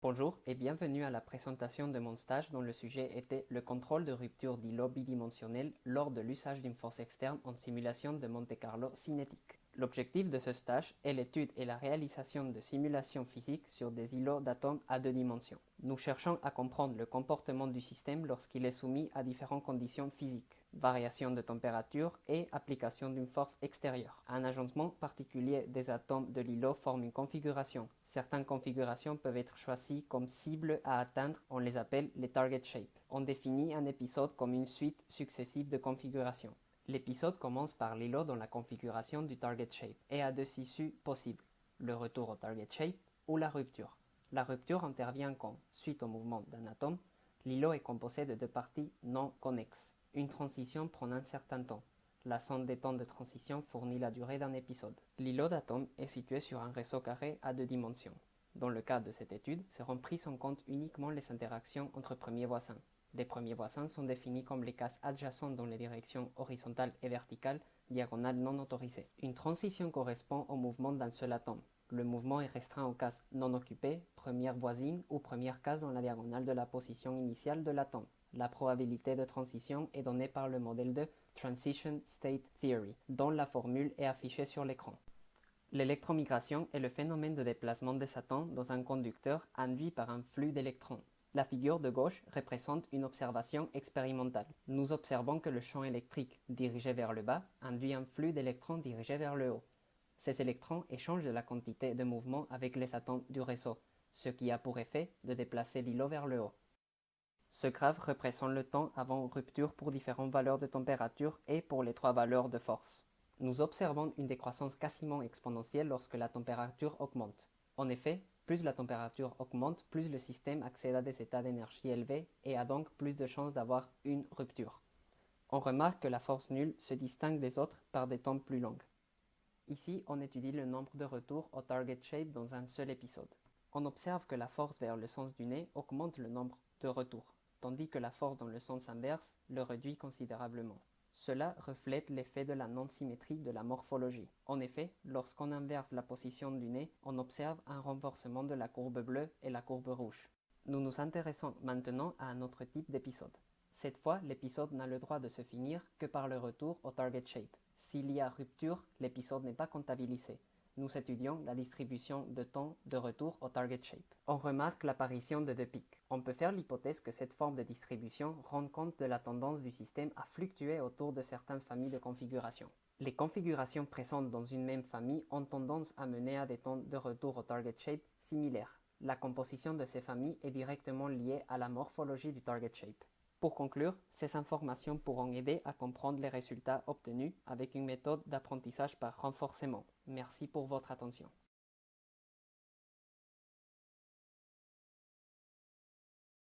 Bonjour et bienvenue à la présentation de mon stage dont le sujet était le contrôle de rupture d'îlots bidimensionnels lors de l'usage d'une force externe en simulation de Monte-Carlo cinétique. L'objectif de ce stage est l'étude et la réalisation de simulations physiques sur des îlots d'atomes à deux dimensions. Nous cherchons à comprendre le comportement du système lorsqu'il est soumis à différentes conditions physiques, variation de température et application d'une force extérieure. Un agencement particulier des atomes de l'îlot forme une configuration. Certaines configurations peuvent être choisies comme cibles à atteindre, on les appelle les target shapes. On définit un épisode comme une suite successive de configurations. L'épisode commence par l'îlot dans la configuration du target shape et a deux issues possibles, le retour au target shape ou la rupture. La rupture intervient quand, suite au mouvement d'un atome, l'îlot est composé de deux parties non connexes. Une transition prend un certain temps. La somme des temps de transition fournit la durée d'un épisode. L'îlot d'atomes est situé sur un réseau carré à deux dimensions. Dans le cadre de cette étude, seront prises en compte uniquement les interactions entre premiers voisins. Les premiers voisins sont définis comme les cases adjacentes dans les directions horizontales et verticales, diagonales non autorisées. Une transition correspond au mouvement d'un seul atome. Le mouvement est restreint aux cases non occupées, première voisine ou première case dans la diagonale de la position initiale de l'atome. La probabilité de transition est donnée par le modèle de Transition State Theory, dont la formule est affichée sur l'écran. L'électromigration est le phénomène de déplacement des atomes dans un conducteur induit par un flux d'électrons. La figure de gauche représente une observation expérimentale. Nous observons que le champ électrique dirigé vers le bas induit un flux d'électrons dirigé vers le haut. Ces électrons échangent de la quantité de mouvement avec les atomes du réseau, ce qui a pour effet de déplacer l'îlot vers le haut. Ce graphe représente le temps avant rupture pour différentes valeurs de température et pour les trois valeurs de force. Nous observons une décroissance quasiment exponentielle lorsque la température augmente. En effet, plus la température augmente, plus le système accède à des états d'énergie élevés et a donc plus de chances d'avoir une rupture. On remarque que la force nulle se distingue des autres par des temps plus longs. Ici, on étudie le nombre de retours au target shape dans un seul épisode. On observe que la force vers le sens du nez augmente le nombre de retours, tandis que la force dans le sens inverse le réduit considérablement. Cela reflète l'effet de la non-symétrie de la morphologie. En effet, lorsqu'on inverse la position du nez, on observe un renforcement de la courbe bleue et la courbe rouge. Nous nous intéressons maintenant à un autre type d'épisode. Cette fois, l'épisode n'a le droit de se finir que par le retour au target shape. S'il y a rupture, l'épisode n'est pas comptabilisé. Nous étudions la distribution de temps de retour au target shape. On remarque l'apparition de deux pics. On peut faire l'hypothèse que cette forme de distribution rend compte de la tendance du système à fluctuer autour de certaines familles de configurations. Les configurations présentes dans une même famille ont tendance à mener à des temps de retour au target shape similaires. La composition de ces familles est directement liée à la morphologie du target shape. Pour conclure, ces informations pourront aider à comprendre les résultats obtenus avec une méthode d'apprentissage par renforcement. Merci pour votre attention.